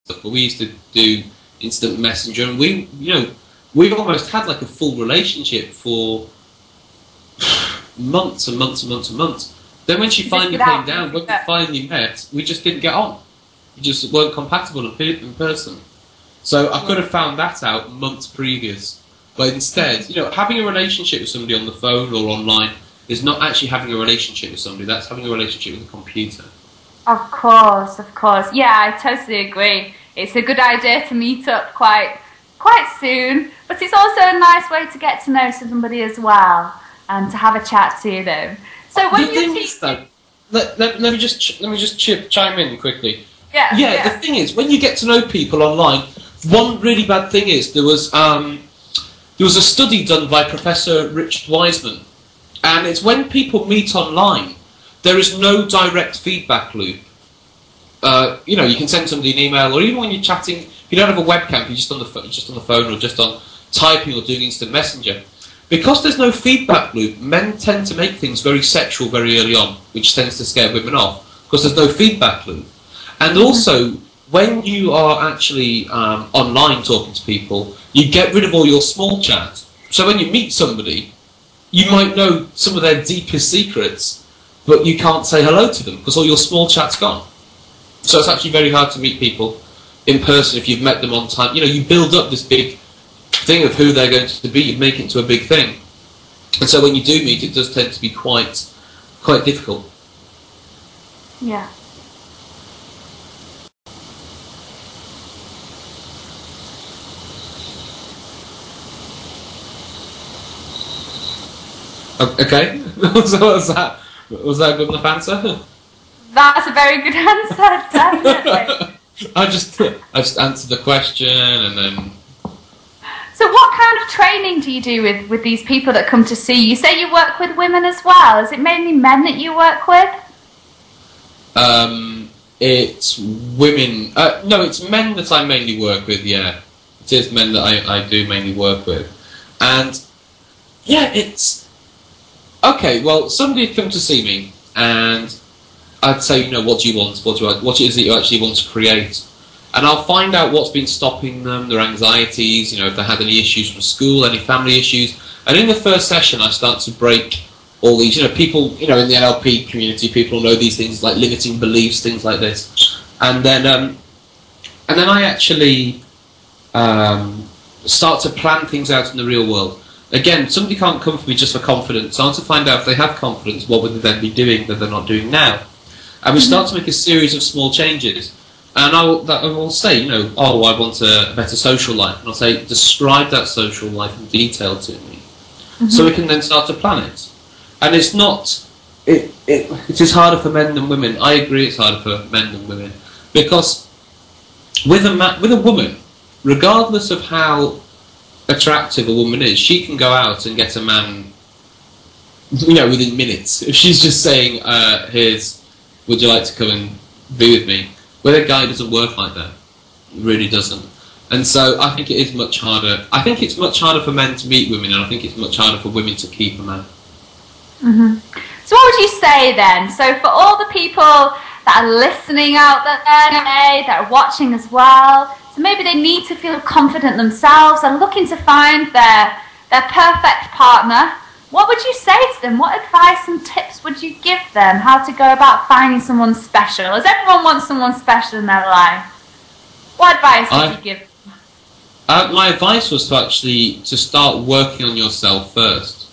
but we used to do instant messenger, and we almost had like a full relationship for months and months and months and months. Then when she finally came down, when we finally met, we just didn't get on. We just weren't compatible in person. So I could have found that out months previous. But instead, having a relationship with somebody on the phone or online is not actually having a relationship with somebody. That's having a relationship with a computer. Of course, of course. Yeah, I totally agree. It's a good idea to meet up quite soon, but it's also a nice way to get to know somebody as well and to have a chat to them. So when let me just chime in quickly. Yeah. The thing is, when you get to know people online, one really bad thing is there was a study done by Professor Richard Wiseman, and it's when people meet online, there is no direct feedback loop. You can send somebody an email, or even when you're chatting, if you don't have a webcam, you're just on the phone, or just on typing or doing instant messenger. Because there's no feedback loop, men tend to make things very sexual very early on, which tends to scare women off, because there's no feedback loop. And also, when you are actually online talking to people, you get rid of all your small chat. So when you meet somebody, you might know some of their deepest secrets, but you can't say hello to them because all your small chat's gone. So it's actually very hard to meet people in person if you've met them on time. You build up this big thing of who they're going to be, you make it into a big thing. And so when you do meet, it does tend to be quite difficult. Yeah. Okay. Was that a good enough answer? That's a very good answer, definitely. I just answered the question and then. So what kind of training do you do with these people that come to see you? You say you work with women as well. Is it mainly men that you work with? It's women. No, it's men that I mainly work with, yeah. It is men that I do mainly work with. And, yeah, it's... Okay, well, somebody would come to see me, and I'd say, what do you want? What is it you actually want to create? And I'll find out what's been stopping them, their anxieties, if they had any issues from school, any family issues. And in the first session, I start to break all these, people, in the NLP community, people know these things like limiting beliefs, things like this. And then I actually start to plan things out in the real world. Again, somebody can't come for me just for confidence. I want to find out if they have confidence, what would they then be doing that they're not doing now? And we start to make a series of small changes. And I will say, oh, I want a better social life. And I'll say, describe that social life in detail to me. So we can then start to plan it. And it's not, it is harder for men than women. I agree it's harder for men than women. Because with a woman, regardless of how attractive a woman is, she can go out and get a man, within minutes. If she's just saying, would you like to come and be with me? With a guy, it doesn't work like that. It really doesn't. And so I think it is much harder. I think it's much harder for men to meet women, and I think it's much harder for women to keep a man. So what would you say then? So for all the people that are listening out there today, that are watching as well, so maybe they need to feel confident themselves and looking to find their perfect partner, what would you say to them? What advice and tips would you give them? How to go about finding someone special? As everyone wants someone special in their life. What advice would you give? My advice was to start working on yourself first.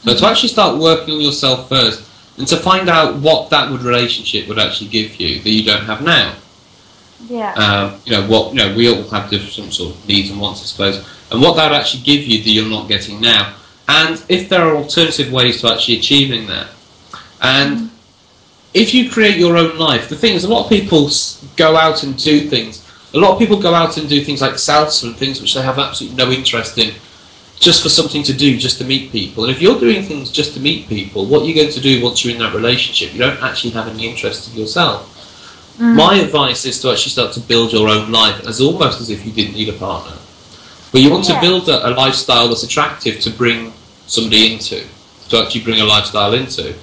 So to actually start working on yourself first and to find out what that relationship would actually give you that you don't have now. Yeah. We all have different sort of needs and wants, I suppose. And what that would actually give you that you're not getting now. And if there are alternative ways to actually achieving that. And if you create your own life, the thing is, a lot of people go out and do things. A lot of people go out and do things like salsa and things which they have absolutely no interest in, just for something to do, just to meet people. And if you're doing things just to meet people, what you're going to do once you're in that relationship, you don't actually have any interest in yourself. My advice is to actually start to build your own life as almost as if you didn't need a partner. But you want to build a lifestyle that's attractive to bring somebody into, to actually bring a lifestyle into.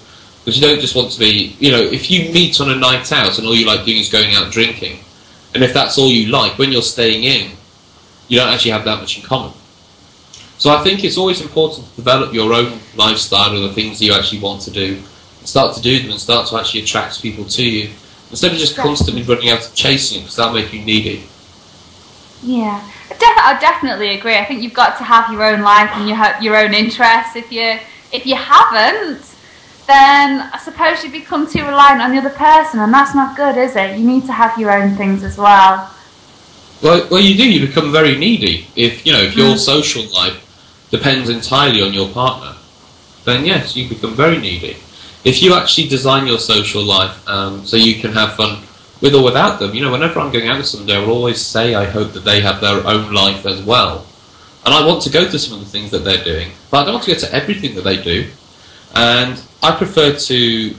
Because you don't just want to be, if you meet on a night out and all you like doing is going out drinking, And if that's all you like, when you're staying in, you don't actually have that much in common. So I think it's always important to develop your own lifestyle or the things you actually want to do. Start to do them and start to actually attract people to you. Instead of just constantly running out and chasing it, because that'll make you needy. Yeah, I definitely agree. I think you've got to have your own life and your own interests. If you haven't, then I suppose you become too reliant on the other person, and that's not good, is it? You need to have your own things as well. Well, you do. You become very needy. If your social life depends entirely on your partner, then yes, you become very needy. If you actually design your social life so you can have fun with or without them, whenever I'm going out with somebody, I will always say I hope that they have their own life as well. And I want to go to some of the things that they're doing, but I don't want to go to everything that they do. And I prefer to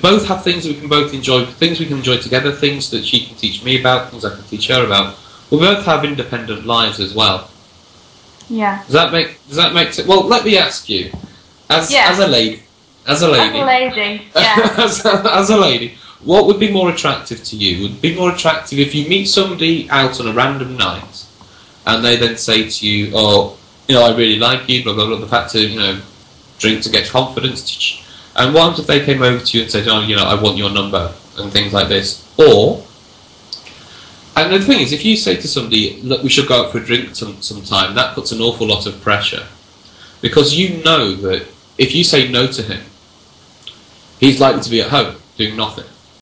both have things that we can both enjoy, things we can enjoy together, things that she can teach me about, things I can teach her about. We'll both have independent lives as well. Yeah. Does that make sense? Well, let me ask you, as a lady, yeah. as a lady, what would be more attractive to you? Would it be more attractive if you meet somebody out on a random night, and they then say to you, "Oh, I really like you," blah blah blah. The fact to drink to get confidence. And what if they came over to you and said, "Oh, I want your number," and things like this? And the thing is, if you say to somebody, "Look, we should go out for a drink sometime," that puts an awful lot of pressure, because you know that if you say no to him, he's likely to be at home doing nothing.